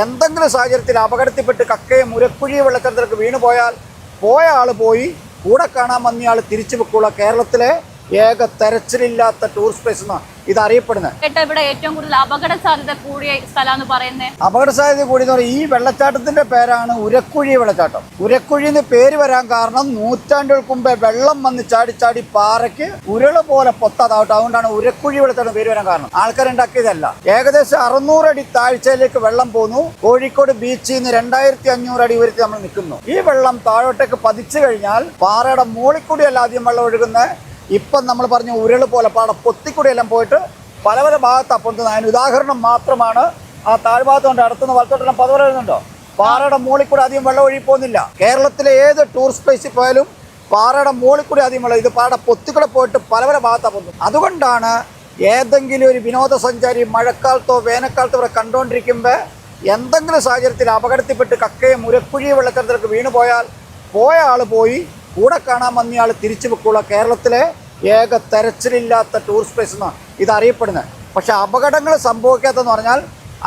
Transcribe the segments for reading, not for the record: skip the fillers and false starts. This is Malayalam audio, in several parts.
എന്തെങ്കിലും സാഹചര്യത്തിൽ അപകടത്തിൽപ്പെട്ട് കക്കയും മുരക്കുഴി വെള്ളച്ചാട്ടത്തിലേക്ക് വീണു പോയ ആൾ പോയി, കൂടെ കാണാൻ വന്ന ആൾ തിരിച്ചു വെക്കുള്ള കേരളത്തിലെ ഏക തെരച്ചിലില്ലാത്ത ടൂറിസ്റ്റ് പ്ലേസ് എന്നാണ് ഇത് അറിയപ്പെടുന്നത്. ഇവിടെ ഏറ്റവും കൂടുതൽ അപകട സാധ്യത കൂടിയ സ്ഥലം പറയുന്നത്. അപകട സാധ്യത കൂടിയെന്ന് പറയുന്നത് ഈ വെള്ളച്ചാട്ടത്തിന്റെ പേരാണ് ഉരക്കുഴി വെള്ളച്ചാട്ടം. ഉരക്കുഴി എന്ന് പേര് വരാൻ കാരണം നൂറ്റാണ്ടുകൾക്ക് മുമ്പേ വെള്ളം വന്ന് ചാടി പാറയ്ക്ക് ഉരുള പോലെ പൊത്താതാവട്ടെ, അതുകൊണ്ടാണ് ഉരക്കുഴി വെള്ളച്ചാട്ടം പേര് വരാൻ കാരണം. ആൾക്കാരുണ്ടാക്കിയതല്ല. ഏകദേശം 600 അടി താഴ്ചയിലേക്ക് വെള്ളം പോന്നു. കോഴിക്കോട് ബീച്ചിൽ നിന്ന് 2500 അടി ഉയരത്തിൽ നമ്മൾ നിൽക്കുന്നു. ഈ വെള്ളം താഴോട്ടേക്ക് പതിച്ചു കഴിഞ്ഞാൽ പാറയുടെ മുകളിൽ കൂടിയല്ല ആദ്യം വെള്ളം ഒഴുകുന്നത്. ഇപ്പം നമ്മൾ പറഞ്ഞ ഉരുള് പോലെ പാട പൊത്തിക്കൂടിയെല്ലാം പോയിട്ട് പല ഭാഗത്താണ് പൊന്തുന്നത്. അതിന് ഉദാഹരണം മാത്രമാണ് ആ താഴ്ഭാഗത്ത് കൊണ്ട് അടുത്തുനിന്ന് വലത്തോട്ടെല്ലാം പതവ വരുന്നുണ്ടോ. പാറയുടെ മുകളിൽ കൂടി അധികം വെള്ളം ഒഴുകി പോകുന്നില്ല. കേരളത്തിലെ ഏത് ടൂറിസ്റ്റ് പ്ലേസിൽ പോയാലും പാറയുടെ മുകളിൽ കൂടി അധികം വെള്ളം, ഇത് പാറയുടെ പൊത്തിക്കൂടെ പോയിട്ട് പല ഭാഗത്താണ് പൊന്തുന്നത്. അതുകൊണ്ടാണ് ഏതെങ്കിലും ഒരു വിനോദസഞ്ചാരി മഴക്കാലത്തോ വേനൽക്കാലത്തോ ഇവിടെ കണ്ടുകൊണ്ടിരിക്കുമ്പോൾ എന്തെങ്കിലും സാഹചര്യത്തിൽ അപകടത്തിൽപ്പെട്ട് കക്കയും മുരക്കുഴി വെള്ളച്ചാട്ടത്തിലേക്ക് വീണു പോയ ആൾ പോയി, കൂടെ കാണാൻ വന്ന ആൾ തിരിച്ചു വെക്കുള്ള കേരളത്തിലെ ഏക തെരച്ചിലില്ലാത്ത ടൂറിസ്റ്റ് പ്ലേസ് എന്നാണ് ഇത് അറിയപ്പെടുന്നത്. പക്ഷെ അപകടങ്ങൾ സംഭവിക്കാത്തെന്ന് പറഞ്ഞാൽ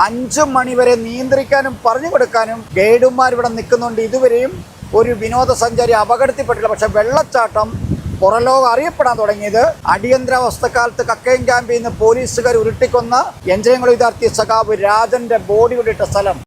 5 മണി വരെ നിയന്ത്രിക്കാനും പറഞ്ഞു കൊടുക്കാനും ഗൈഡുമാർ ഇവിടെ നിൽക്കുന്നുണ്ട്. ഇതുവരെയും ഒരു വിനോദസഞ്ചാരി അപകടത്തിൽപ്പെട്ടില്ല. പക്ഷെ വെള്ളച്ചാട്ടം പുറലോകം അറിയപ്പെടാൻ തുടങ്ങിയത് അടിയന്തരാവസ്ഥക്കാലത്ത് കക്കയം ക്യാമ്പിൽ നിന്ന് പോലീസുകാർ ഉരുട്ടിക്കൊന്ന എഞ്ചിനീയറിംഗ് വിദ്യാർത്ഥി സഖാവ് രാജന്റെ ബോഡി കൊണ്ടിട്ട സ്ഥലം.